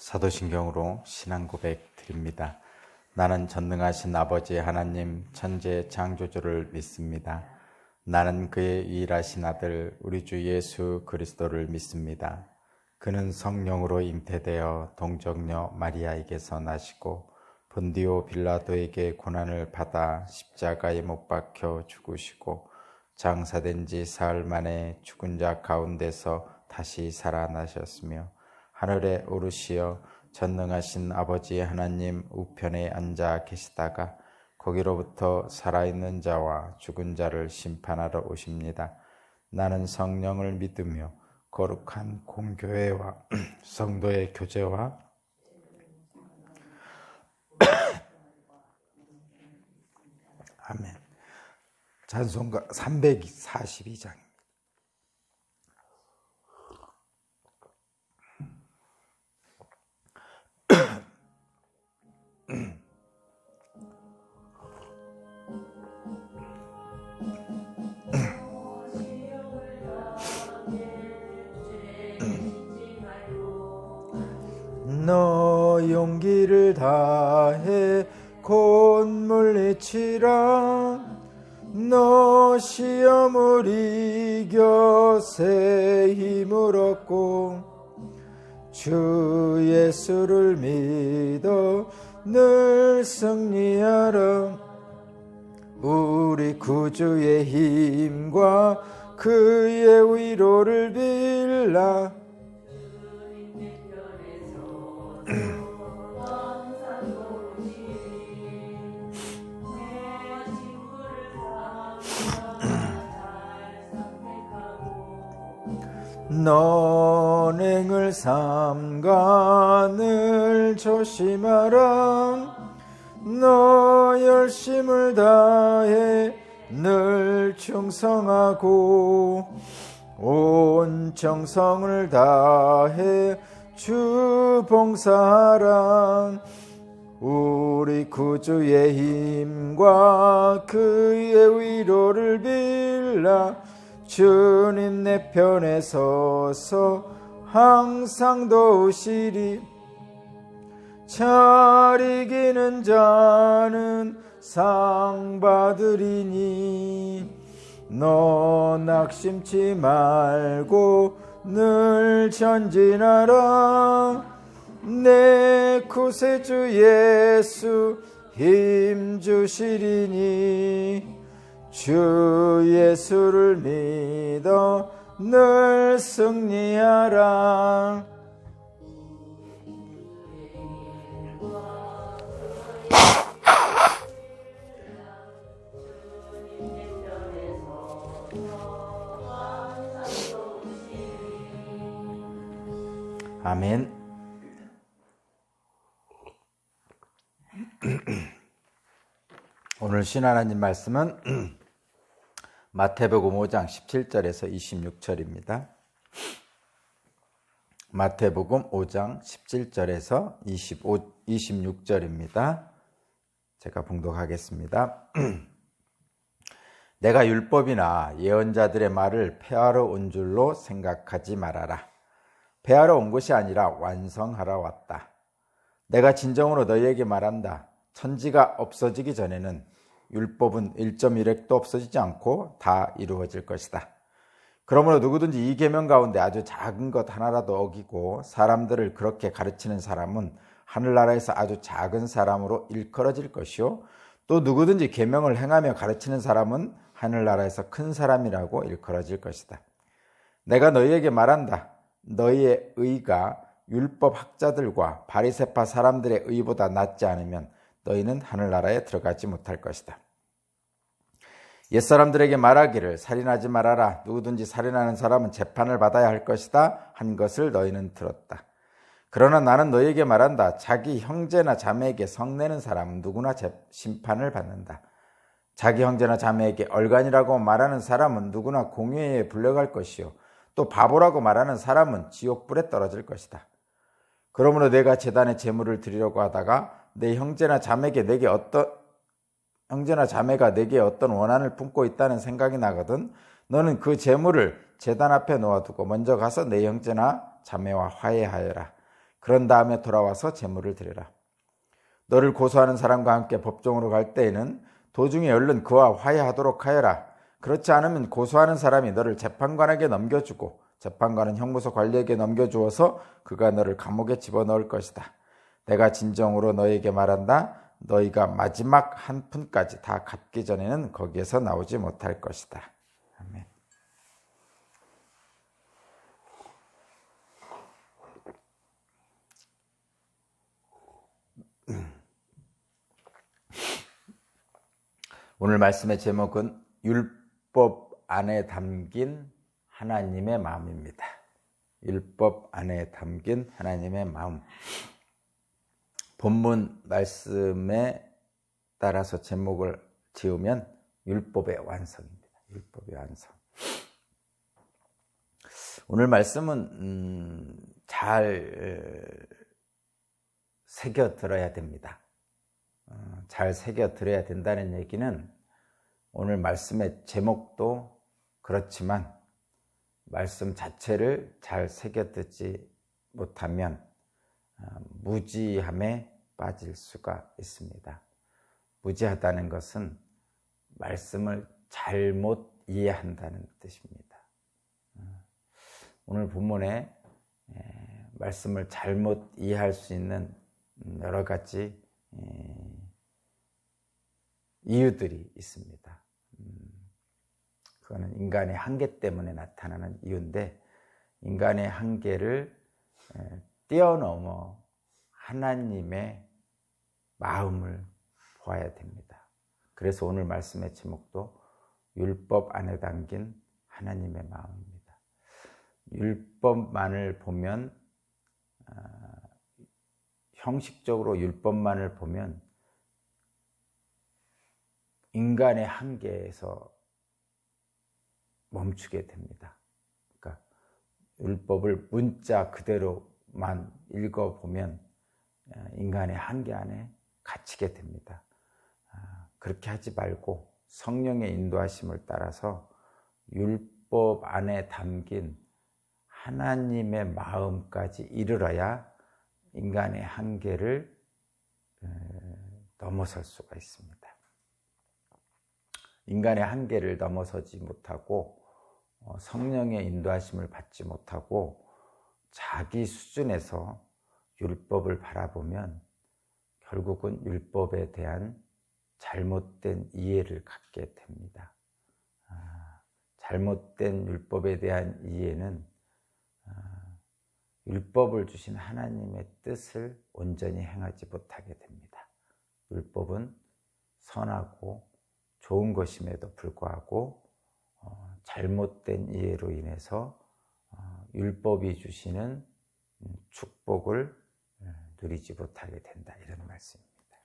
사도신경으로 신앙 고백 드립니다. 나는 전능하신 아버지 하나님 천재 창조주를 믿습니다. 나는 그의 유일하신 아들 우리 주 예수 그리스도를 믿습니다. 그는 성령으로 잉태되어 동정녀 마리아에게서 나시고 본디오 빌라도에게 고난을 받아 십자가에 못 박혀 죽으시고 장사된 지 사흘 만에 죽은 자 가운데서 다시 살아나셨으며 하늘에 오르시어 전능하신 아버지 하나님 우편에 앉아 계시다가 거기로부터 살아있는 자와 죽은 자를 심판하러 오십니다. 나는 성령을 믿으며 거룩한 공교회와 성도의 교제와 아멘. 찬송가 342장. 너 용기를 다해 곧 물리치라. 너 시험을 이겨 새 힘을 얻고 주 예수를 믿어 늘 승리하라. 우리 구주의 힘과 그의 위로를 빌라. 너행을 삼가 늘 조심하라. 너 열심을 다해 늘 충성하고 온 정성을 다해 주 봉사하라. 우리 구주의 힘과 그의 위로를 빌라. 주님 내 편에 서서 항상 도우시리. 잘 이기는 자는 상 받으리니. 너 낙심치 말고 늘 전진하라. 내 구세주 예수 힘 주시리니. 주 예수를 믿어 늘 승리하라. 아멘. 오늘 신하나님 말씀은 마태복음 5장 17절에서 26절입니다. 마태복음 5장 17절에서 26절입니다. 제가 봉독하겠습니다. 내가 율법이나 예언자들의 말을 폐하러 온 줄로 생각하지 말아라. 폐하러 온 것이 아니라 완성하러 왔다. 내가 진정으로 너희에게 말한다. 천지가 없어지기 전에는 율법은 1.1획도 없어지지 않고 다 이루어질 것이다. 그러므로 누구든지 이 계명 가운데 아주 작은 것 하나라도 어기고 사람들을 그렇게 가르치는 사람은 하늘나라에서 아주 작은 사람으로 일컬어질 것이요, 또 누구든지 계명을 행하며 가르치는 사람은 하늘나라에서 큰 사람이라고 일컬어질 것이다. 내가 너희에게 말한다. 너희의 의가 율법 학자들과 바리새파 사람들의 의보다 낫지 않으면 너희는 하늘나라에 들어가지 못할 것이다. 옛사람들에게 말하기를 살인하지 말아라. 누구든지 살인하는 사람은 재판을 받아야 할 것이다 한 것을 너희는 들었다. 그러나 나는 너희에게 말한다. 자기 형제나 자매에게 성내는 사람은 누구나 심판을 받는다. 자기 형제나 자매에게 얼간이라고 말하는 사람은 누구나 공회에 불려갈 것이요, 또 바보라고 말하는 사람은 지옥불에 떨어질 것이다. 그러므로 내가 제단에 제물을 드리려고 하다가 내 형제나 자매가 내게 어떤 원한을 품고 있다는 생각이 나거든 너는 그 제물을 제단 앞에 놓아두고 먼저 가서 내 형제나 자매와 화해하여라. 그런 다음에 돌아와서 제물을 드려라. 너를 고소하는 사람과 함께 법정으로 갈 때에는 도중에 얼른 그와 화해하도록 하여라. 그렇지 않으면 고소하는 사람이 너를 재판관에게 넘겨주고 재판관은 형무소 관리에게 넘겨주어서 그가 너를 감옥에 집어넣을 것이다. 내가 진정으로 너에게 말한다. 너희가 마지막 한 푼까지 다 갚기 전에는 거기에서 나오지 못할 것이다. 아멘. 오늘 말씀의 제목은 율법 안에 담긴 하나님의 마음입니다. 율법 안에 담긴 하나님의 마음. 본문 말씀에 따라서 제목을 지으면 율법의 완성입니다. 율법의 완성. 오늘 말씀은 잘 새겨 들어야 됩니다. 잘 새겨 들어야 된다는 얘기는 오늘 말씀의 제목도 그렇지만 말씀 자체를 잘 새겨 듣지 못하면 무지함에 빠질 수가 있습니다. 무지하다는 것은 말씀을 잘못 이해한다는 뜻입니다. 오늘 본문에 말씀을 잘못 이해할 수 있는 여러 가지 이유들이 있습니다. 그거는 인간의 한계 때문에 나타나는 이유인데 인간의 한계를 뛰어넘어 하나님의 마음을 보아야 됩니다. 그래서 오늘 말씀의 제목도 율법 안에 담긴 하나님의 마음입니다. 율법만을 보면 형식적으로 율법만을 보면 인간의 한계에서 멈추게 됩니다. 그러니까 율법을 문자 그대로만 읽어보면 인간의 한계 안에 갇히게 됩니다. 그렇게 하지 말고 성령의 인도하심을 따라서 율법 안에 담긴 하나님의 마음까지 이르러야 인간의 한계를 넘어설 수가 있습니다. 인간의 한계를 넘어서지 못하고 성령의 인도하심을 받지 못하고 자기 수준에서 율법을 바라보면 결국은 율법에 대한 잘못된 이해를 갖게 됩니다. 잘못된 율법에 대한 이해는 율법을 주신 하나님의 뜻을 온전히 행하지 못하게 됩니다. 율법은 선하고 좋은 것임에도 불구하고 잘못된 이해로 인해서 율법이 주시는 축복을 누리지 못하게 된다, 이런 말씀입니다.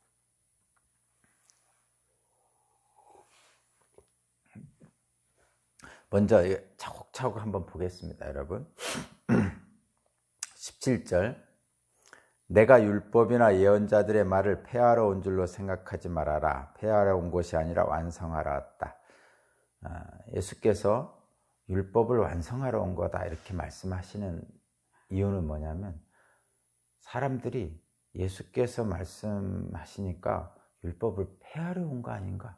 먼저 차곡차곡 한번 보겠습니다, 여러분. 17절, 내가 율법이나 예언자들의 말을 폐하러 온 줄로 생각하지 말아라. 폐하러 온 것이 아니라 완성하러 왔다. 예수께서 율법을 완성하러 온 거다 이렇게 말씀하시는 이유는 뭐냐면 사람들이 예수께서 말씀하시니까 율법을 폐하러 온 거 아닌가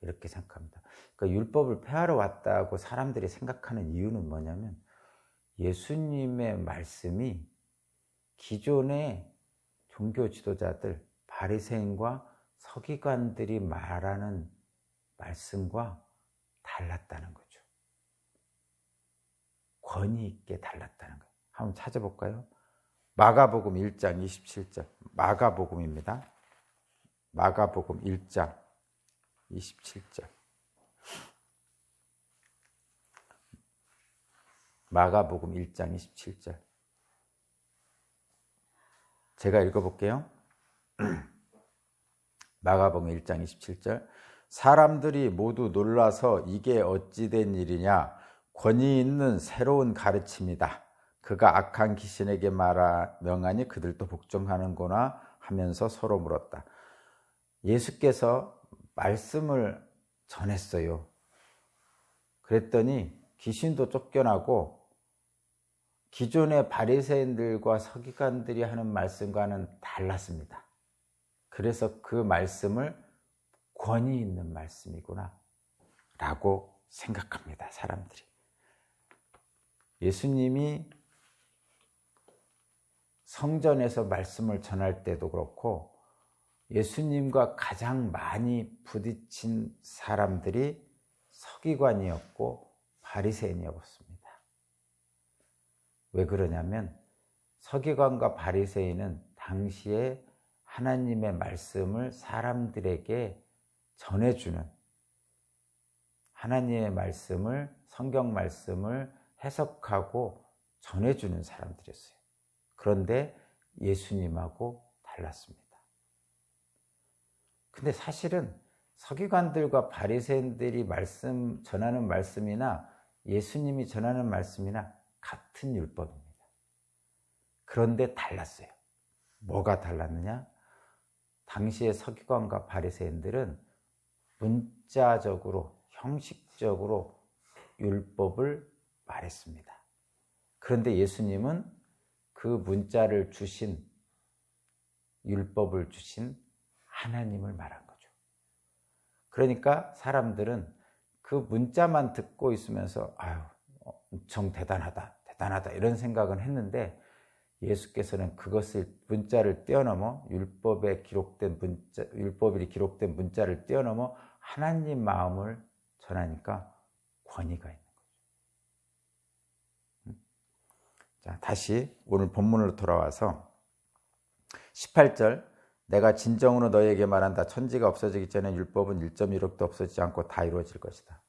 이렇게 생각합니다. 그러니까 율법을 폐하러 왔다고 사람들이 생각하는 이유는 뭐냐면 예수님의 말씀이 기존의 종교 지도자들, 바리새인과 서기관들이 말하는 말씀과 달랐다는 거죠. 권위 있게 달랐다는 거예요. 한번 찾아볼까요? 마가복음 1장 27절. 마가복음입니다. 마가복음 1장 27절. 마가복음 1장 27절. 제가 읽어볼게요. 마가복음 1장 27절. 사람들이 모두 놀라서 이게 어찌 된 일이냐? 권위 있는 새로운 가르침이다. 그가 악한 귀신에게 명하니 그들도 복종하는구나 하면서 서로 물었다. 예수께서 말씀을 전했어요. 그랬더니 귀신도 쫓겨나고 기존의 바리새인들과 서기관들이 하는 말씀과는 달랐습니다. 그래서 그 말씀을 권위 있는 말씀이구나 라고 생각합니다, 사람들이. 예수님이 성전에서 말씀을 전할 때도 그렇고 예수님과 가장 많이 부딪힌 사람들이 서기관이었고 바리새인이었습니다. 왜 그러냐면 서기관과 바리새인은 당시에 하나님의 말씀을 사람들에게 전해주는, 하나님의 말씀을, 성경 말씀을 해석하고 전해주는 사람들이었어요. 그런데 예수님하고 달랐습니다. 근데 사실은 서기관들과 바리새인들이 전하는 말씀이나 예수님이 전하는 말씀이나 같은 율법입니다. 그런데 달랐어요. 뭐가 달랐느냐? 당시의 서기관과 바리새인들은 문자적으로, 형식적으로 율법을 말했습니다. 그런데 예수님은 그 문자를 주신, 율법을 주신 하나님을 말한 거죠. 그러니까 사람들은 그 문자만 듣고 있으면서 아유, 엄청 대단하다 이런 생각은 했는데 예수께서는 그것을, 문자를 뛰어넘어 율법이 기록된 문자를 뛰어넘어 하나님 마음을 전하니까 권위가 있는 거죠. 자, 다시 오늘 본문으로 돌아와서 18절, 내가 진정으로 너희에게 말한다. 천지가 없어지기 전에 율법은 1.1억도 없어지지 않고 다 이루어질 것이다.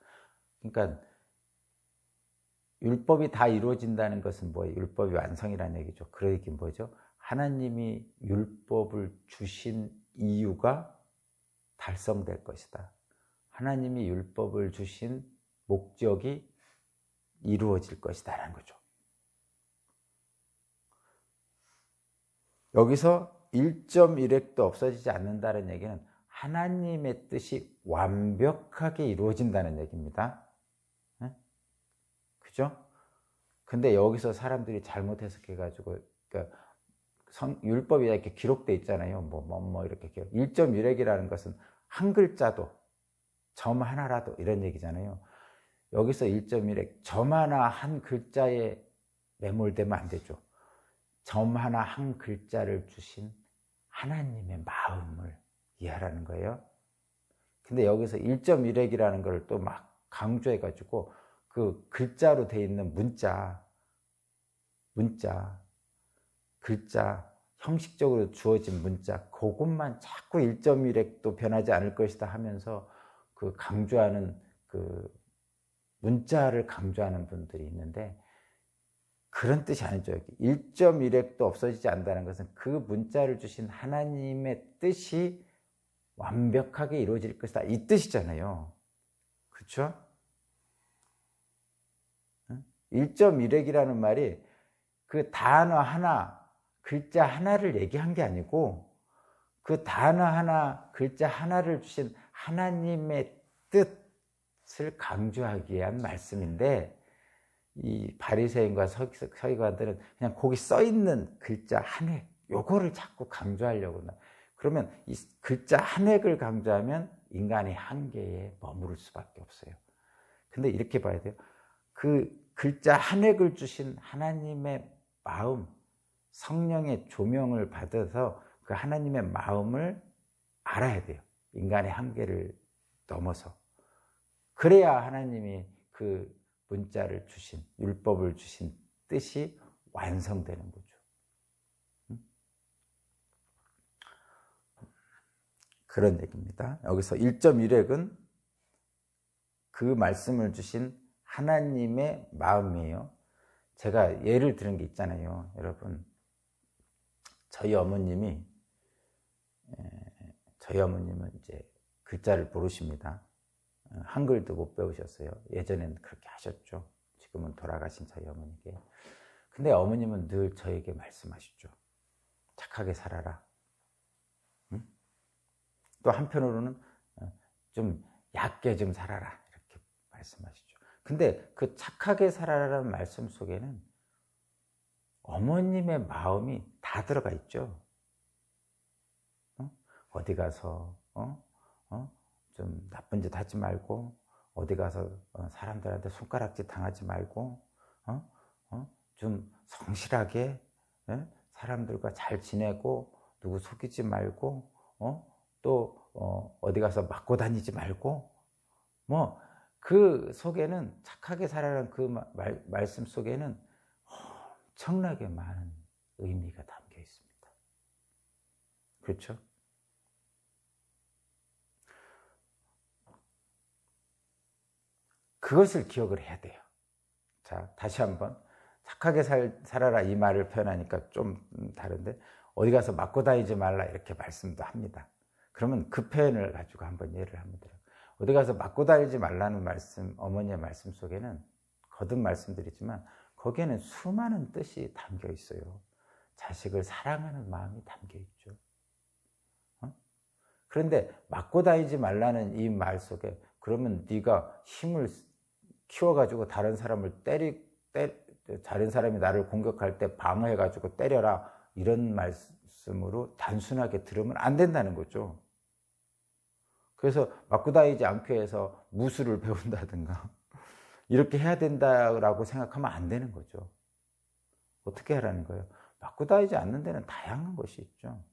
그러니까 율법이 다 이루어진다는 것은 뭐예요? 율법이 완성이라는 얘기죠. 그 얘기는 뭐죠? 하나님이 율법을 주신 이유가 달성될 것이다. 하나님이 율법을 주신 목적이 이루어질 것이다 라는 거죠. 여기서 1.1획도 없어지지 않는다는 얘기는 하나님의 뜻이 완벽하게 이루어진다는 얘기입니다. 그죠? 근데 여기서 사람들이 잘못 해석해가지고, 그러니까 율법이 이렇게 기록돼 있잖아요. 이렇게 1.1획이라는 것은 한 글자도, 점 하나라도 이런 얘기잖아요. 여기서 1.1획, 점 하나 한 글자에 매몰되면 안 되죠. 점 하나 한 글자를 주신 하나님의 마음을 이해하라는 거예요. 근데 여기서 1.1획이라는 걸 또 막 강조해가지고 그 글자로 돼 있는 글자, 형식적으로 주어진 문자, 그것만 자꾸 1.1획도 변하지 않을 것이다 하면서 그 강조하는, 그 문자를 강조하는 분들이 있는데 그런 뜻이 아니죠. 1.1획도 없어지지 않는다는 것은 그 문자를 주신 하나님의 뜻이 완벽하게 이루어질 것이다, 이 뜻이잖아요. 그렇죠? 1.1획이라는 말이 그 단어 하나, 글자 하나를 얘기한 게 아니고 그 단어 하나, 글자 하나를 주신 하나님의 뜻을 강조하기 위한 말씀인데, 이 바리새인과 서기관들은 그냥 거기 써 있는 글자 한 획, 요거를 자꾸 강조하려고. 그러면 이 글자 한 획을 강조하면 인간의 한계에 머무를 수밖에 없어요. 근데 이렇게 봐야 돼요. 그 글자 한 획을 주신 하나님의 마음, 성령의 조명을 받아서 그 하나님의 마음을 알아야 돼요. 인간의 한계를 넘어서. 그래야 하나님이 그 문자를 주신, 율법을 주신 뜻이 완성되는 거죠. 그런 얘기입니다. 여기서 1.1획은 그 말씀을 주신 하나님의 마음이에요. 제가 예를 들은 게 있잖아요. 여러분, 저희 어머님은 이제 글자를 모르십니다. 한글도 못 배우셨어요. 예전에는 그렇게 하셨죠. 지금은 돌아가신 저희 어머니께. 근데 어머님은 늘 저에게 말씀하시죠. 착하게 살아라. 응? 또 한편으로는 좀 얕게 좀 살아라, 이렇게 말씀하시죠. 근데 그 착하게 살아라는 말씀 속에는 어머님의 마음이 다 들어가 있죠. 어디 가서 좀 나쁜 짓 하지 말고, 어디 가서 사람들한테 손가락질 당하지 말고, 좀 성실하게 사람들과 잘 지내고, 누구 속이지 말고, 또 어디 가서 맞고 다니지 말고, 뭐 그 속에는, 착하게 살아라는 그 말씀 속에는 엄청나게 많은 의미가 담겨 있습니다. 그렇죠? 그것을 기억을 해야 돼요. 자, 다시 한번 착하게 살아라 이 말을 표현하니까 좀 다른데, 어디 가서 맞고 다니지 말라 이렇게 말씀도 합니다. 그러면 그 표현을 가지고 한번 예를 한번 들어요. 어디 가서 맞고 다니지 말라는 말씀, 어머니의 말씀 속에는 거듭 말씀드리지만 거기에는 수많은 뜻이 담겨 있어요. 자식을 사랑하는 마음이 담겨 있죠. 그런데 맞고 다니지 말라는 이 말 속에, 그러면 네가 힘을 키워가지고 다른 사람을 다른 사람이 나를 공격할 때 방어해가지고 때려라, 이런 말씀으로 단순하게 들으면 안 된다는 거죠. 그래서 맞고 다니지 않게 해서 무술을 배운다든가 이렇게 해야 된다라고 생각하면 안 되는 거죠. 어떻게 하라는 거예요? 맞고 다니지 않는 데는 다양한 것이 있죠.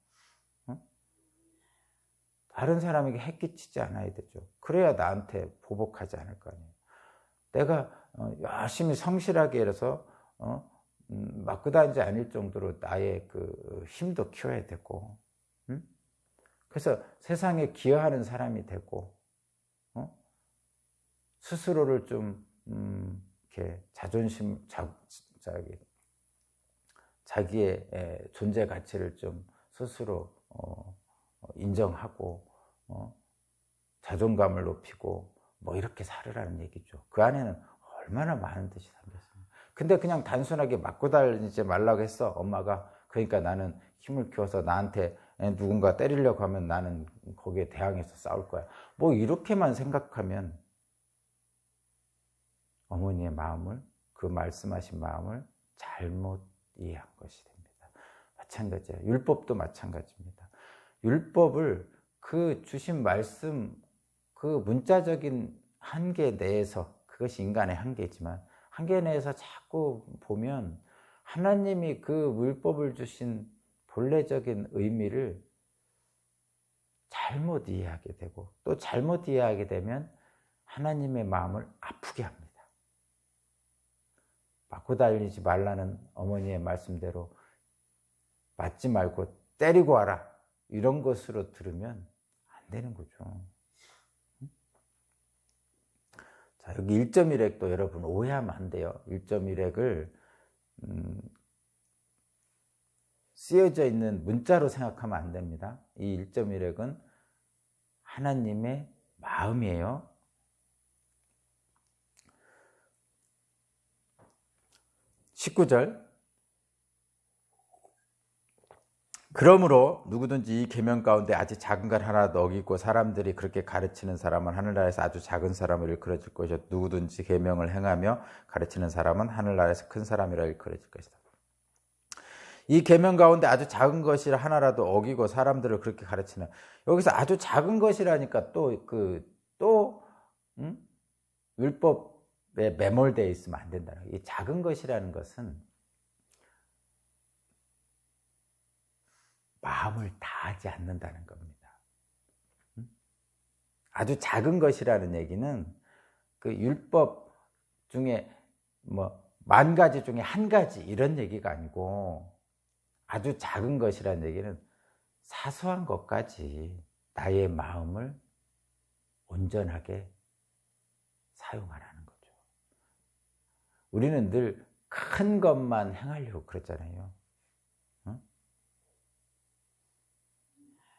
다른 사람에게 해끼치지 않아야 되죠. 그래야 나한테 보복하지 않을 거 아니에요. 내가 열심히 성실하게 해서 맞고 다니지 않을 정도로 나의 그 힘도 키워야 되고, 그래서 세상에 기여하는 사람이 되고, 스스로를 좀 이렇게 자존심, 자기의 존재 가치를 좀 스스로 인정하고, 자존감을 높이고, 뭐 이렇게 살으라는 얘기죠. 그 안에는 얼마나 많은 뜻이 담겼습니다. 근데 그냥 단순하게 맞고 다니지 말라고 했어, 엄마가. 그러니까 나는 힘을 키워서 나한테 누군가 때리려고 하면 나는 거기에 대항해서 싸울 거야, 뭐 이렇게만 생각하면 어머니의 마음을, 그 말씀하신 마음을 잘못 이해한 것이 됩니다. 마찬가지예요. 율법도 마찬가지입니다. 율법을 그 주신 말씀, 그 문자적인 한계 내에서, 그것이 인간의 한계지만 한계 내에서 자꾸 보면 하나님이 그 율법을 주신 본래적인 의미를 잘못 이해하게 되고, 또 잘못 이해하게 되면 하나님의 마음을 아프게 합니다. 맞고 다니지 말라는 어머니의 말씀대로 맞지 말고 때리고 와라, 이런 것으로 들으면 안 되는 거죠. 자, 여기 1.1핵도 여러분 오해하면 안 돼요. 1.1핵을 쓰여져 있는 문자로 생각하면 안 됩니다. 이 1.1핵은 하나님의 마음이에요. 19절, 그러므로 누구든지 이 계명 가운데 아주 작은 것 하나도 어기고 사람들이 그렇게 가르치는 사람은 하늘나라에서 아주 작은 사람을 일컬어질 것이요 누구든지 계명을 행하며 가르치는 사람은 하늘나라에서 큰 사람이라 일컬어질 것이다. 이 계명 가운데 아주 작은 것이라 하나라도 어기고 사람들을 그렇게 가르치는, 여기서 아주 작은 것이라니까 또 율법에 매몰되어 있으면 안 된다는 거예요. 이 작은 것이라는 것은 마음을 다하지 않는다는 겁니다. 아주 작은 것이라는 얘기는 그 율법 중에 뭐 10,000가지 중에 한 가지 이런 얘기가 아니고, 아주 작은 것이라는 얘기는 사소한 것까지 나의 마음을 온전하게 사용하라는 거죠. 우리는 늘 큰 것만 행하려고 그러잖아요.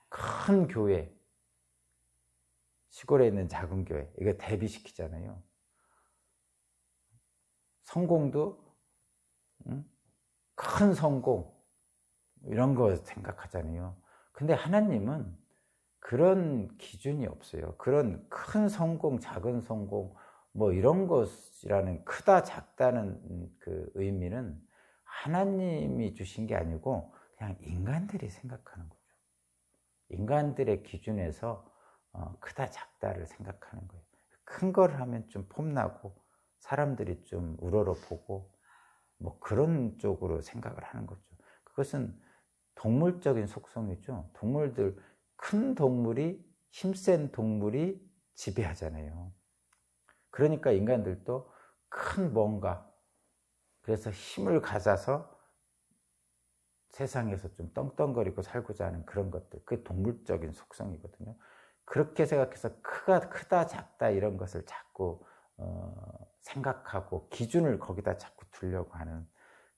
큰 교회, 시골에 있는 작은 교회, 이거 대비시키잖아요. 성공도 큰 성공 이런 거 생각하잖아요. 근데 하나님은 그런 기준이 없어요. 그런 큰 성공, 작은 성공 뭐 이런 것이라는, 크다 작다는 그 의미는 하나님이 주신 게 아니고 그냥 인간들이 생각하는 거죠. 인간들의 기준에서 크다 작다를 생각하는 거예요. 큰 걸 하면 좀 폼나고 사람들이 좀 우러러보고 뭐 그런 쪽으로 생각을 하는 거죠. 그것은 동물적인 속성이죠. 동물들, 큰 동물이, 힘센 동물이 지배하잖아요. 그러니까 인간들도 큰 뭔가, 그래서 힘을 가져서 세상에서 좀 떵떵거리고 살고자 하는 그런 것들, 그게 동물적인 속성이거든요. 그렇게 생각해서 크다 작다 이런 것을 자꾸 생각하고 기준을 거기다 자꾸 두려고 하는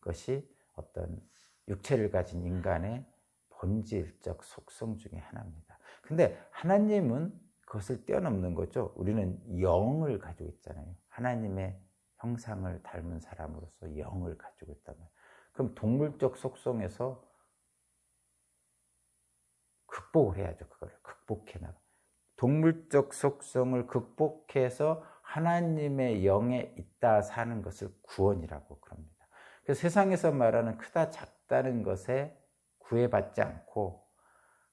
것이 어떤 육체를 가진 인간의 본질적 속성 중에 하나입니다. 근데 하나님은 그것을 뛰어넘는 거죠. 우리는 영을 가지고 있잖아요. 하나님의 형상을 닮은 사람으로서 영을 가지고 있단 말이에요. 그럼 동물적 속성에서 극복을 해야죠. 그거를 극복해 나가. 동물적 속성을 극복해서 하나님의 영에 있다 사는 것을 구원이라고 그럽니다. 그래서 세상에서 말하는 크다 작다는 것에 구애받지 않고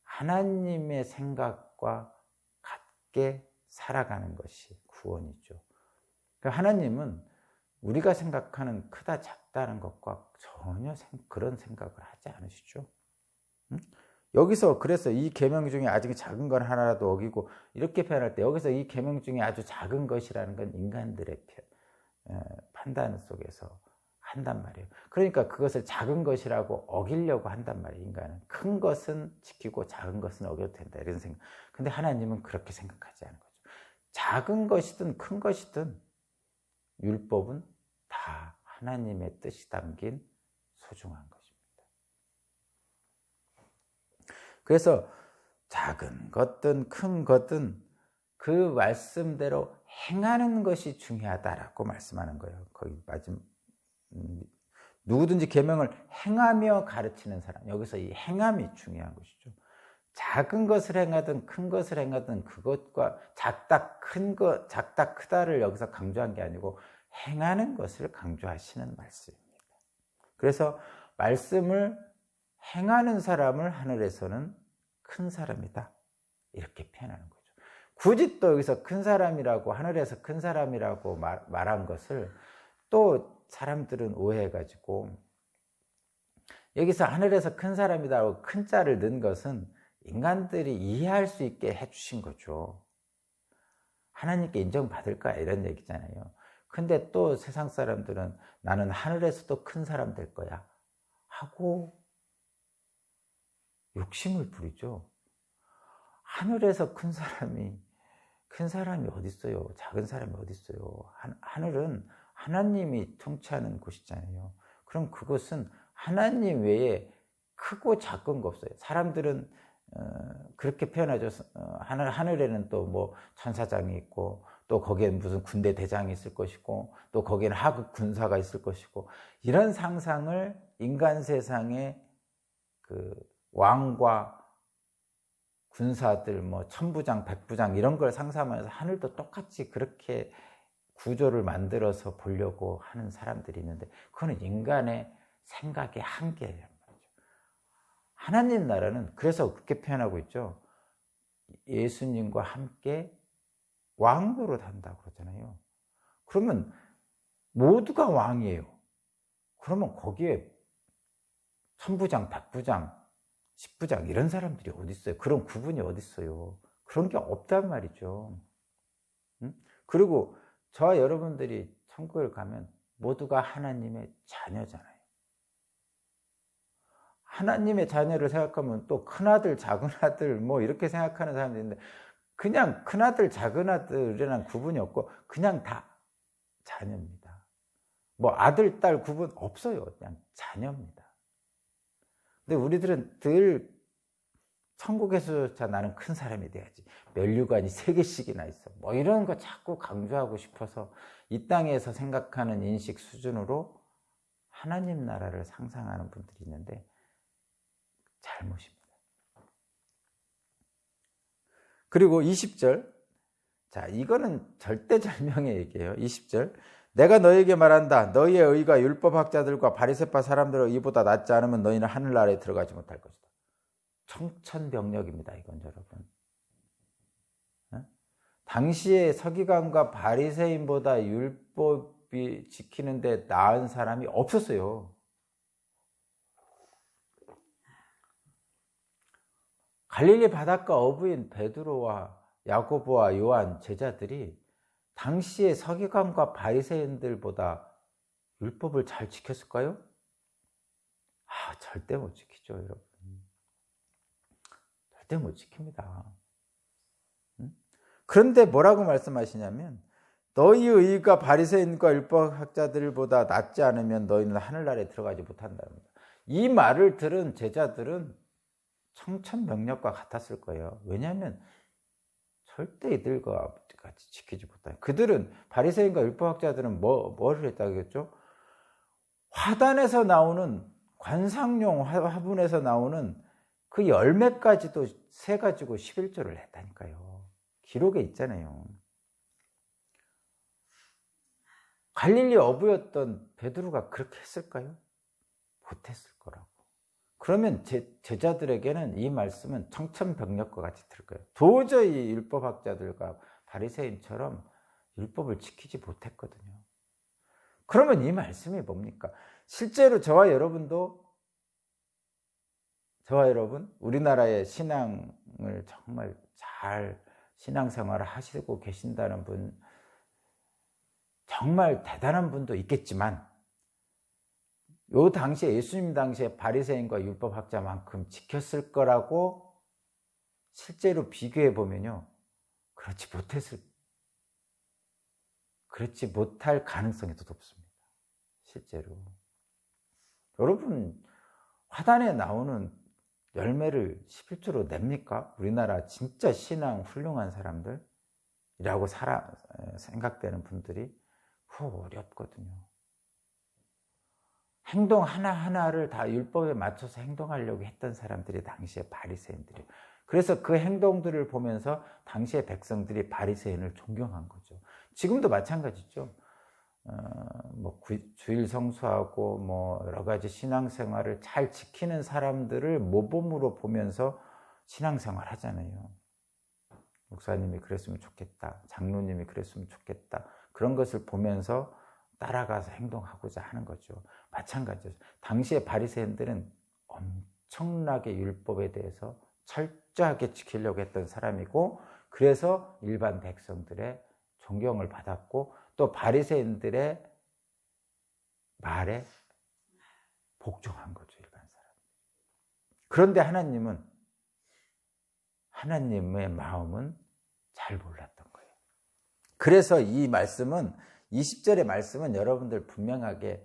하나님의 생각과 같게 살아가는 것이 구원이죠. 그러니까 하나님은 우리가 생각하는 크다 작다는 것과 전혀 그런 생각을 하지 않으시죠. 여기서 그래서 이 계명 중에 아직 작은 건 하나라도 어기고 이렇게 표현할 때 여기서 이 계명 중에 아주 작은 것이라는 건 인간들의 판단 속에서 한단 말이에요. 그러니까 그것을 작은 것이라고 어기려고 한단 말이에요. 인간은 큰 것은 지키고 작은 것은 어겨도 된다 이런 생각. 근데 하나님은 그렇게 생각하지 않은 거죠. 작은 것이든 큰 것이든 율법은 다 하나님의 뜻이 담긴 소중한 것입니다. 그래서 작은 것든 큰 것든 그 말씀대로 행하는 것이 중요하다라고 말씀하는 거예요. 거기 마지막 누구든지 계명을 행하며 가르치는 사람, 여기서 이 행함이 중요한 것이죠. 작은 것을 행하든 큰 것을 행하든 그것과 작다 큰 것, 작다 크다를 여기서 강조한 게 아니고 행하는 것을 강조하시는 말씀입니다. 그래서 말씀을 행하는 사람을 하늘에서는 큰 사람이다 이렇게 표현하는 거죠. 굳이 또 여기서 큰 사람이라고 하늘에서 큰 사람이라고 말한 것을 또 사람들은 오해해가지고 여기서 하늘에서 큰 사람이라고 큰 자를 넣은 것은 인간들이 이해할 수 있게 해주신 거죠. 하나님께 인정받을까 이런 얘기잖아요. 근데 또 세상 사람들은 나는 하늘에서도 큰 사람 될 거야 하고 욕심을 부리죠. 하늘에서 큰 사람이 어디 있어요? 작은 사람이 어디 있어요? 하늘은 하나님이 통치하는 곳이잖아요. 그럼 그것은 하나님 외에 크고 작은 거 없어요. 사람들은 그렇게 표현하죠. 하늘에는 또 뭐 천사장이 있고 또 거기에 무슨 군대 대장이 있을 것이고 또 거기에는 하급 군사가 있을 것이고 이런 상상을 인간 세상에 그 왕과 군사들 뭐 천부장 백부장 이런 걸 상상하면서 하늘도 똑같이 그렇게 구조를 만들어서 보려고 하는 사람들이 있는데 그거는 인간의 생각의 한계예요. 하나님 나라는 그래서 그렇게 표현하고 있죠. 예수님과 함께 왕노릇 한다고 그러잖아요. 그러면 모두가 왕이에요. 그러면 거기에 천부장, 백부장, 십부장 이런 사람들이 어디 있어요? 그런 구분이 어디 있어요? 그런 게 없단 말이죠. 그리고 저와 여러분들이 천국을 가면 모두가 하나님의 자녀잖아요. 하나님의 자녀를 생각하면 또 큰아들, 작은아들 뭐 이렇게 생각하는 사람들이 있는데 그냥 큰아들, 작은아들이라는 구분이 없고 그냥 다 자녀입니다. 뭐 아들, 딸 구분 없어요. 그냥 자녀입니다. 근데 우리들은 늘 천국에서조차 나는 큰 사람이 돼야지. 면류관이 3개씩이나 있어. 뭐 이런 거 자꾸 강조하고 싶어서 이 땅에서 생각하는 인식 수준으로 하나님 나라를 상상하는 분들이 있는데 잘못입니다. 그리고 20절. 자, 이거는 절대절명의 얘기예요. 20절. 내가 너희에게 말한다. 너희의 의가 율법학자들과 바리새파 사람들의 의보다 낫지 않으면 너희는 하늘나라에 들어가지 못할 것이다. 청천벽력입니다. 이건 여러분. 당시에 서기관과 바리새인보다 율법이 지키는데 나은 사람이 없었어요. 갈릴리 바닷가 어부인 베드로와 야고보와 요한 제자들이 당시에 서기관과 바리새인들보다 율법을 잘 지켰을까요? 절대 못 지키죠, 여러분. 절대 못 지킵니다. 그런데 뭐라고 말씀하시냐면 너희의 의가 바리새인과 율법학자들보다 낫지 않으면 너희는 하늘나라에 들어가지 못한답니다. 이 말을 들은 제자들은 청천벽력과 같았을 거예요. 왜냐하면 절대 이들과 같이 지키지 못해요. 그들은 바리새인과 율법학자들은 뭐를 했다겠죠? 화단에서 나오는 관상용 화분에서 나오는 그 열매까지도 세 가지고 11조를 했다니까요. 기록에 있잖아요. 갈릴리 어부였던 베드로가 그렇게 했을까요? 못했을 거라고. 그러면 제자들에게는 이 말씀은 청천벽력과 같이 들을 거예요. 도저히 율법학자들과 바리새인처럼 율법을 지키지 못했거든요. 그러면 이 말씀이 뭡니까? 실제로 저와 여러분 우리나라의 신앙을 정말 잘 신앙생활을 하시고 계신다는 분, 정말 대단한 분도 있겠지만 요 당시에 예수님 당시에 바리새인과 율법학자만큼 지켰을 거라고 실제로 비교해 보면요, 그렇지 못할 가능성이 더 높습니다. 실제로 여러분 화단에 나오는 열매를 11조로 냅니까? 우리나라 진짜 신앙 훌륭한 사람들이라고 생각되는 분들이 어렵거든요. 행동 하나하나를 다 율법에 맞춰서 행동하려고 했던 사람들이 당시에 바리새인들이에요. 그래서 그 행동들을 보면서 당시의 백성들이 바리새인을 존경한 거죠. 지금도 마찬가지죠. 주일 성수하고 여러 가지 신앙생활을 잘 지키는 사람들을 모범으로 보면서 신앙생활 하잖아요. 목사님이 그랬으면 좋겠다. 장로님이 그랬으면 좋겠다. 그런 것을 보면서 따라가서 행동하고자 하는 거죠. 마찬가지죠. 당시의 바리새인들은 엄청나게 율법에 대해서 철저하게 지키려고 했던 사람이고, 그래서 일반 백성들의 존경을 받았고, 또 바리새인들의 말에 복종한 거죠, 일반 사람. 그런데 하나님의 마음은 잘 몰랐던 거예요. 그래서 이 20절의 말씀은 여러분들 분명하게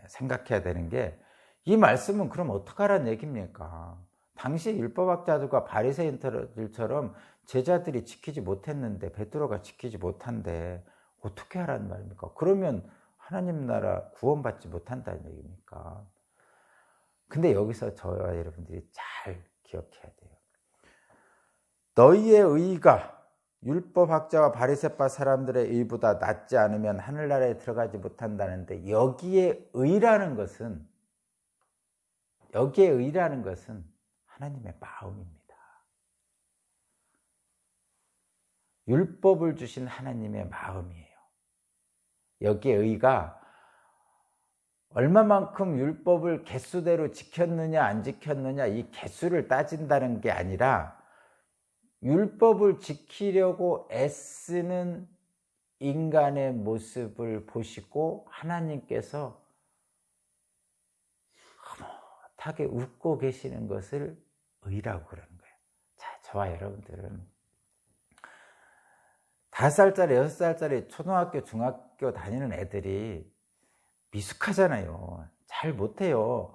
생각해야 되는 게, 이 말씀은 그럼 어떡하라는 얘기입니까? 당시 율법학자들과 바리새인들처럼 제자들이 지키지 못했는데, 베드로가 지키지 못한데 어떻게 하라는 말입니까? 그러면 하나님 나라 구원받지 못한다는 얘기입니까? 근데 여기서 저와 여러분들이 잘 기억해야 돼요. 너희의 의가 율법학자와 바리새파 사람들의 의보다 낫지 않으면 하늘나라에 들어가지 못한다는데, 여기에 의라는 것은 하나님의 마음입니다. 율법을 주신 하나님의 마음이에요. 여기에 의가 얼마만큼 율법을 개수대로 지켰느냐 안 지켰느냐, 이 개수를 따진다는 게 아니라 율법을 지키려고 애쓰는 인간의 모습을 보시고 하나님께서 흐뭇하게 웃고 계시는 것을 의라고 그러는 거예요. 자, 저와 여러분들은 5살짜리, 6살짜리 초등학교, 중학교 다니는 애들이 미숙하잖아요. 잘 못해요.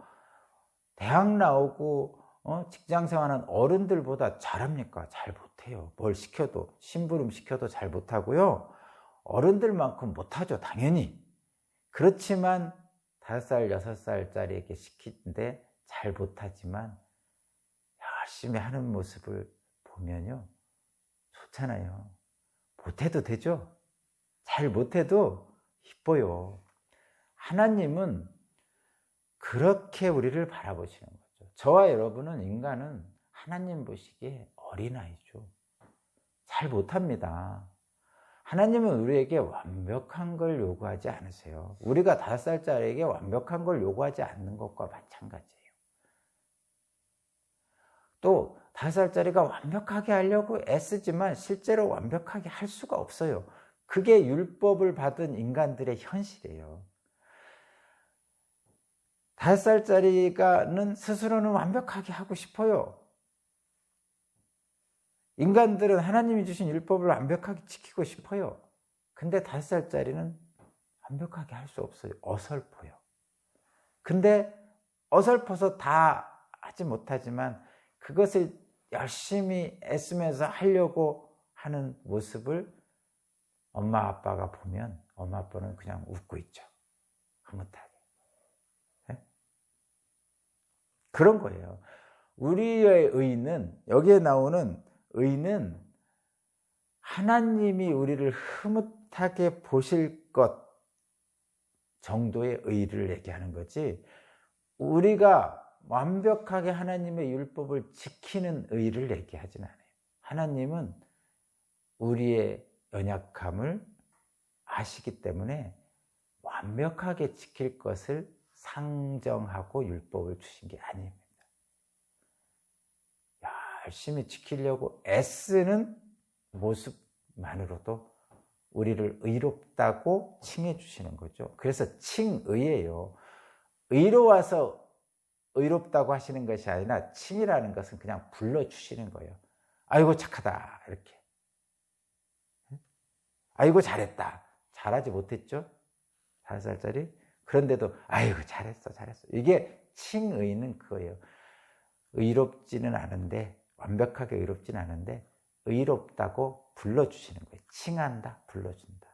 대학 나오고 직장 생활하는 어른들보다 잘합니까? 잘 못해요. 뭘 시켜도, 심부름 시켜도 잘 못하고요. 어른들만큼 못하죠, 당연히. 그렇지만 5살, 6살짜리에게 시키는데 잘 못하지만 열심히 하는 모습을 보면요, 좋잖아요. 못해도 되죠. 잘 못해도 이뻐요. 하나님은 그렇게 우리를 바라보시는 거죠. 저와 여러분은, 인간은 하나님 보시기에 어린아이죠. 잘 못합니다. 하나님은 우리에게 완벽한 걸 요구하지 않으세요. 우리가 5살짜리에게 완벽한 걸 요구하지 않는 것과 마찬가지예요. 또 5살짜리가 완벽하게 하려고 애쓰지만 실제로 완벽하게 할 수가 없어요. 그게 율법을 받은 인간들의 현실이에요. 5살짜리가는 스스로는 완벽하게 하고 싶어요. 인간들은 하나님이 주신 율법을 완벽하게 지키고 싶어요. 근데 5살짜리는 완벽하게 할 수 없어요. 어설퍼요. 근데 어설퍼서 다 하지 못하지만 그것을 열심히 애쓰면서 하려고 하는 모습을 엄마 아빠가 보면 엄마 아빠는 그냥 웃고 있죠. 흐뭇하게. 네? 그런 거예요. 우리의 의는, 여기에 나오는 의는 하나님이 우리를 흐뭇하게 보실 것 정도의 의를 얘기하는 거지, 우리가 완벽하게 하나님의 율법을 지키는 의를 얘기하진 않아요. 하나님은 우리의 연약함을 아시기 때문에 완벽하게 지킬 것을 상정하고 율법을 주신 게 아닙니다. 열심히 지키려고 애쓰는 모습만으로도 우리를 의롭다고 칭해 주시는 거죠. 그래서 칭의예요. 의로워서 의롭다고 하시는 것이 아니라, 칭이라는 것은 그냥 불러주시는 거예요. 아이고 착하다, 이렇게. 아이고 잘했다. 잘하지 못했죠? 5살짜리? 그런데도 아이고 잘했어. 이게 칭의는 그거예요. 의롭지는 않은데, 완벽하게 의롭지는 않은데 의롭다고 불러주시는 거예요. 칭한다, 불러준다.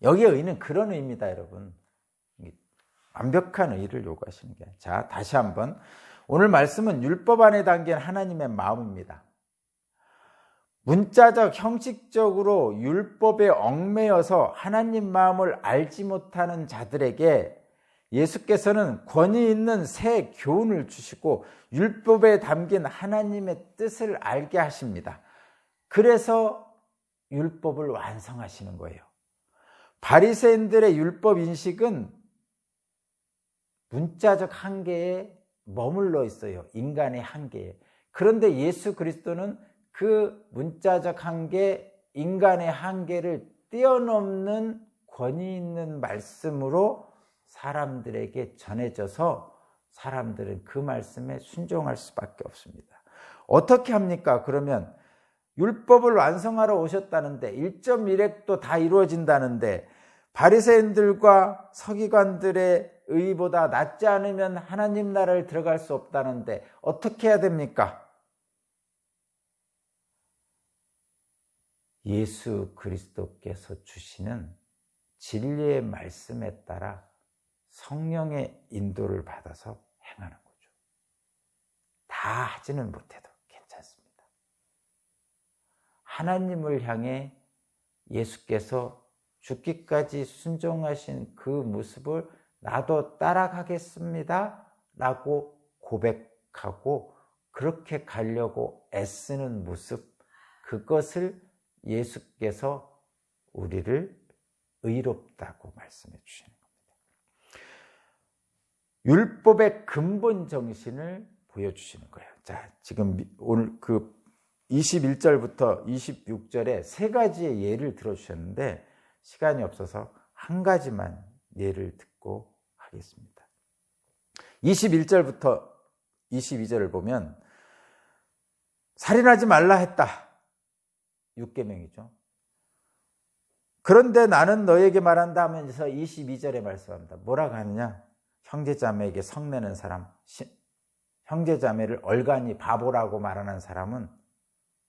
여기에 의는 그런 의미입니다, 여러분. 완벽한 의를 요구하시는 게. 자, 다시 한번. 오늘 말씀은 율법 안에 담긴 하나님의 마음입니다. 문자적, 형식적으로 율법에 얽매여서 하나님 마음을 알지 못하는 자들에게 예수께서는 권위 있는 새 교훈을 주시고 율법에 담긴 하나님의 뜻을 알게 하십니다. 그래서 율법을 완성하시는 거예요. 바리새인들의 율법 인식은 문자적 한계에 머물러 있어요. 인간의 한계에. 그런데 예수 그리스도는 그 문자적 한계, 인간의 한계를 뛰어넘는 권위 있는 말씀으로 사람들에게 전해져서 사람들은 그 말씀에 순종할 수밖에 없습니다. 어떻게 합니까? 그러면 율법을 완성하러 오셨다는데, 1.1획도 다 이루어진다는데, 바리새인들과 서기관들의 의보다 낫지 않으면 하나님 나라를 들어갈 수 없다는데 어떻게 해야 됩니까? 예수 그리스도께서 주시는 진리의 말씀에 따라 성령의 인도를 받아서 행하는 거죠. 다 하지는 못해도 괜찮습니다. 하나님을 향해 예수께서 죽기까지 순종하신 그 모습을 나도 따라가겠습니다 라고 고백하고 그렇게 가려고 애쓰는 모습, 그것을 예수께서 우리를 의롭다고 말씀해 주시는 겁니다. 율법의 근본 정신을 보여주시는 거예요. 자, 지금 오늘 그 21절부터 26절에 3가지의 예를 들어주셨는데 시간이 없어서 한 가지만 예를 듣고 하겠습니다. 21절부터 22절을 보면 살인하지 말라 했다. 6계명이죠. 그런데 나는 너에게 말한다 하면서 22절에 말씀합니다. 뭐라고 하느냐? 형제자매에게 성내는 사람, 형제자매를 얼간히 바보라고 말하는 사람은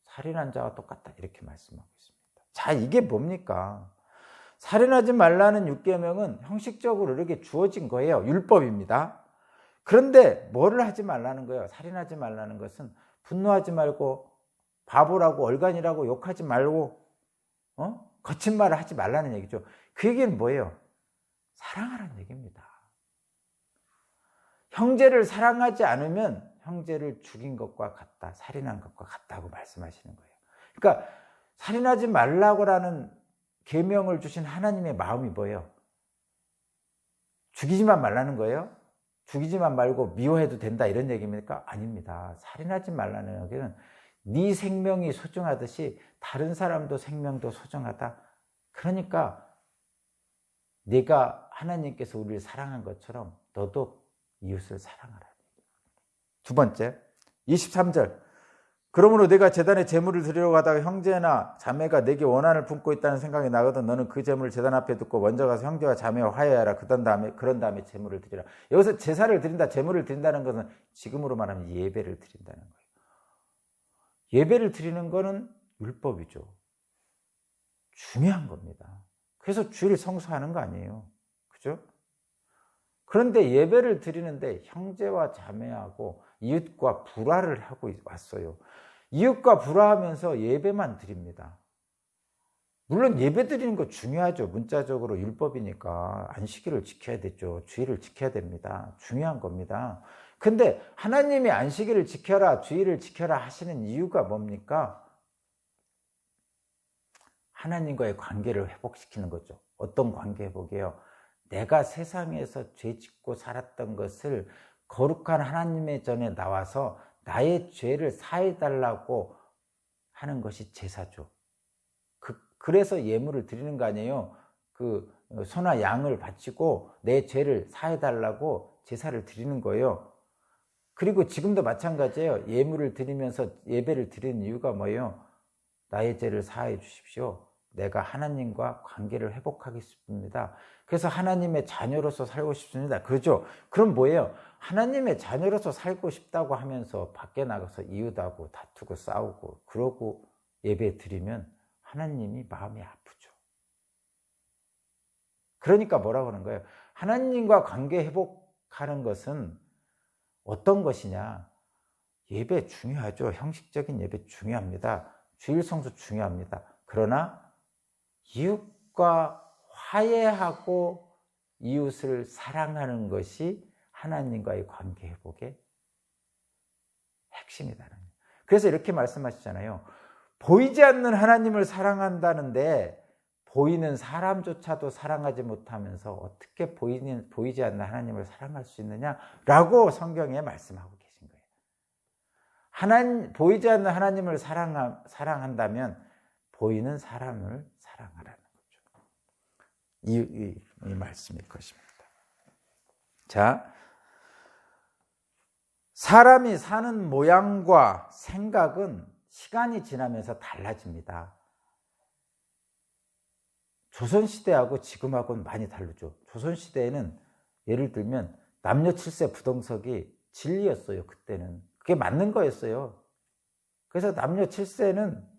살인한 자와 똑같다. 이렇게 말씀하고 있습니다. 자, 이게 뭡니까? 살인하지 말라는 6계명은 형식적으로 이렇게 주어진 거예요. 율법입니다. 그런데 뭐를 하지 말라는 거예요? 살인하지 말라는 것은 분노하지 말고 바보라고 얼간이라고 욕하지 말고 거친 말을 하지 말라는 얘기죠. 그 얘기는 뭐예요? 사랑하라는 얘기입니다. 형제를 사랑하지 않으면 형제를 죽인 것과 같다, 살인한 것과 같다고 말씀하시는 거예요. 그러니까 살인하지 말라고라는 계명을 주신 하나님의 마음이 뭐예요? 죽이지만 말라는 거예요? 죽이지만 말고 미워해도 된다 이런 얘기입니까? 아닙니다. 살인하지 말라는 얘기는 네 생명이 소중하듯이 다른 사람도 생명도 소중하다. 그러니까 내가 하나님께서 우리를 사랑한 것처럼 너도 이웃을 사랑하라. 두 번째, 23절. 그러므로 내가 제단에 제물을 드리려고 하다가 형제나 자매가 내게 원한을 품고 있다는 생각이 나거든 너는 그 제물을 제단 앞에 두고 먼저 가서 형제와 자매와 화해하라. 그런 다음에 제물을 드리라. 여기서 제사를 드린다, 제물을 드린다는 것은 지금으로 말하면 예배를 드린다는 거예요. 예배를 드리는 것은 율법이죠. 중요한 겁니다. 그래서 주일 성수하는 거 아니에요. 그죠? 그런데 예배를 드리는데 형제와 자매하고 이웃과 불화를 하고 왔어요. 이웃과 불화하면서 예배만 드립니다. 물론 예배 드리는 거 중요하죠. 문자적으로 율법이니까 안식일을 지켜야 되죠. 주일을 지켜야 됩니다. 중요한 겁니다. 근데 하나님이 안식일을 지켜라, 주일을 지켜라 하시는 이유가 뭡니까? 하나님과의 관계를 회복시키는 거죠. 어떤 관계 회복이에요? 내가 세상에서 죄 짓고 살았던 것을 거룩한 하나님의 전에 나와서 나의 죄를 사해달라고 하는 것이 제사죠. 그래서 예물을 드리는 거 아니에요. 그 소나 양을 바치고 내 죄를 사해달라고 제사를 드리는 거예요. 그리고 지금도 마찬가지예요. 예물을 드리면서 예배를 드리는 이유가 뭐예요? 나의 죄를 사해 주십시오. 내가 하나님과 관계를 회복하기 싶습니다. 그래서 하나님의 자녀로서 살고 싶습니다. 그렇죠? 그럼 뭐예요? 하나님의 자녀로서 살고 싶다고 하면서 밖에 나가서 이웃하고 다투고 싸우고 그러고 예배 드리면 하나님이 마음이 아프죠. 그러니까 뭐라고 하는 거예요? 하나님과 관계 회복하는 것은 어떤 것이냐? 예배 중요하죠. 형식적인 예배 중요합니다. 주일 성수 중요합니다. 그러나 이웃과 화해하고 이웃을 사랑하는 것이 하나님과의 관계 회복의 핵심이다. 그래서 이렇게 말씀하시잖아요. 보이지 않는 하나님을 사랑한다는데 보이는 사람조차도 사랑하지 못하면서 어떻게 보이지 않는 하나님을 사랑할 수 있느냐라고 성경에 말씀하고 계신 거예요. 보이지 않는 하나님을 사랑한다면 보이는 사람을 사랑하라는 거죠. 이 말씀일 것입니다. 자, 사람이 사는 모양과 생각은 시간이 지나면서 달라집니다. 조선시대하고 지금하고는 많이 다르죠. 조선시대에는 예를 들면 남녀 칠세 부동석이 진리였어요. 그때는 그게 맞는 거였어요. 그래서 남녀 칠세는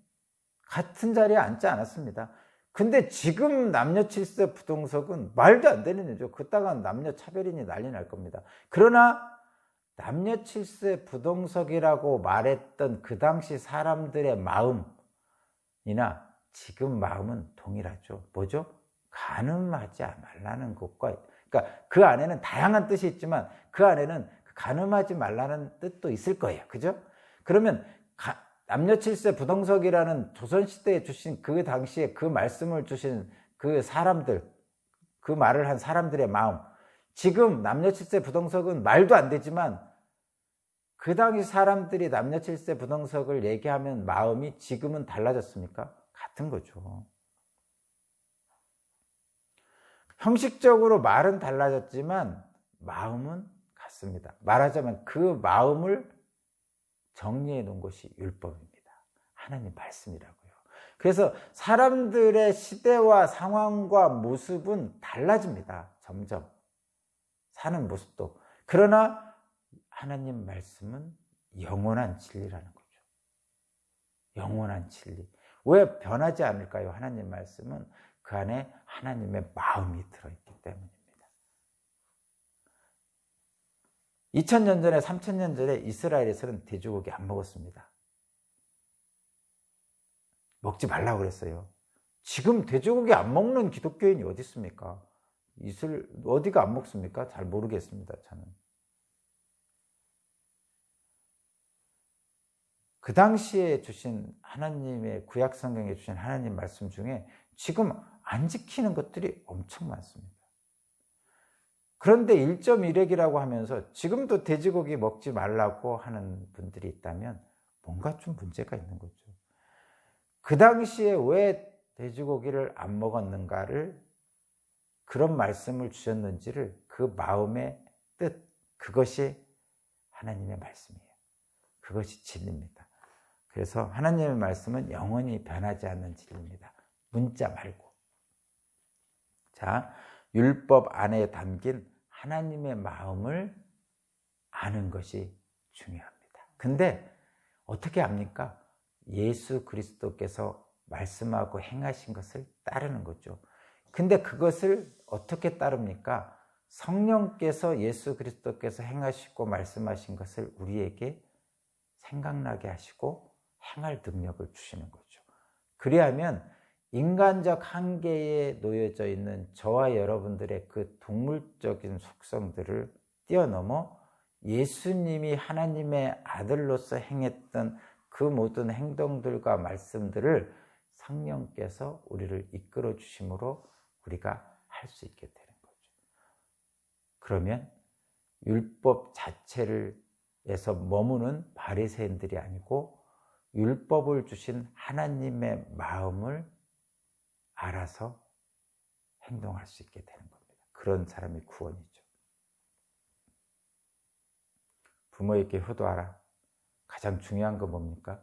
같은 자리에 앉지 않았습니다. 근데 지금 남녀 칠세 부동석은 말도 안 되는 일이죠. 그따가 남녀 차별이니 난리 날 겁니다. 그러나 남녀 칠세 부동석이라고 말했던 그 당시 사람들의 마음이나 지금 마음은 동일하죠. 뭐죠? 간음하지 말라는 것과, 그러니까 그 안에는 다양한 뜻이 있지만 그 안에는 간음하지 말라는 뜻도 있을 거예요. 그죠? 그러면 남녀 칠세 부동석이라는 조선시대에 주신 그 당시에 그 말씀을 주신 그 사람들, 그 말을 한 사람들의 마음, 지금 남녀 칠세 부동석은 말도 안 되지만 그 당시 사람들이 남녀 칠세 부동석을 얘기하면 마음이 지금은 달라졌습니까? 같은 거죠. 형식적으로 말은 달라졌지만 마음은 같습니다. 말하자면 그 마음을 정리해 놓은 것이 율법입니다. 하나님 말씀이라고요. 그래서 사람들의 시대와 상황과 모습은 달라집니다. 점점 사는 모습도. 그러나 하나님 말씀은 영원한 진리라는 거죠. 영원한 진리. 왜 변하지 않을까요? 하나님 말씀은 그 안에 하나님의 마음이 들어있기 때문입니다. 2000년 전에 3000년 전에 이스라엘에서는 돼지고기 안 먹었습니다. 먹지 말라고 그랬어요. 지금 돼지고기 안 먹는 기독교인이 어디 있습니까? 어디가 안 먹습니까? 잘 모르겠습니다, 저는. 그 당시에 주신 하나님의 구약 성경에 주신 하나님 말씀 중에 지금 안 지키는 것들이 엄청 많습니다. 그런데 1.1핵이라고 하면서 지금도 돼지고기 먹지 말라고 하는 분들이 있다면 뭔가 좀 문제가 있는 거죠. 그 당시에 왜 돼지고기를 안 먹었는가를, 그런 말씀을 주셨는지를, 그 마음의 뜻, 그것이 하나님의 말씀이에요. 그것이 진리입니다. 그래서 하나님의 말씀은 영원히 변하지 않는 진리입니다. 문자 말고. 자, 율법 안에 담긴 하나님의 마음을 아는 것이 중요합니다. 근데 어떻게 압니까? 예수 그리스도께서 말씀하고 행하신 것을 따르는 거죠. 근데 그것을 어떻게 따릅니까? 성령께서, 예수 그리스도께서 행하시고 말씀하신 것을 우리에게 생각나게 하시고 행할 능력을 주시는 거죠. 그리하면 인간적 한계에 놓여져 있는 저와 여러분들의 그 동물적인 속성들을 뛰어넘어 예수님이 하나님의 아들로서 행했던 그 모든 행동들과 말씀들을 성령께서 우리를 이끌어 주심으로 우리가 할 수 있게 되는 거죠. 그러면 율법 자체에서 머무는 바리새인들이 아니고 율법을 주신 하나님의 마음을 알아서 행동할 수 있게 되는 겁니다. 그런 사람이 구원이죠. 부모에게 효도하라. 가장 중요한 건 뭡니까?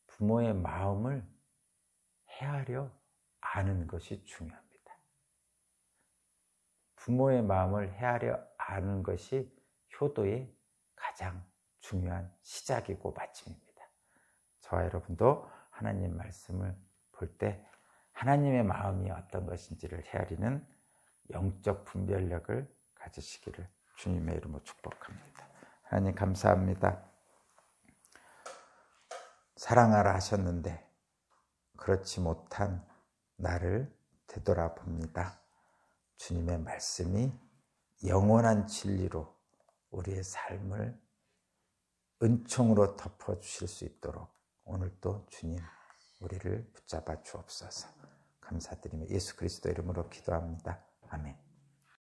부모의 마음을 헤아려 아는 것이 중요합니다. 부모의 마음을 헤아려 아는 것이 효도의 가장 중요한 시작이고 마침입니다. 저와 여러분도 하나님 말씀을 볼 때 하나님의 마음이 어떤 것인지를 헤아리는 영적 분별력을 가지시기를 주님의 이름으로 축복합니다. 하나님 감사합니다. 사랑하라 하셨는데 그렇지 못한 나를 되돌아봅니다. 주님의 말씀이 영원한 진리로 우리의 삶을 은총으로 덮어주실 수 있도록 오늘도 주님 우리를 붙잡아 주옵소서. 감사드리며 예수 그리스도 이름으로 기도합니다. 아멘.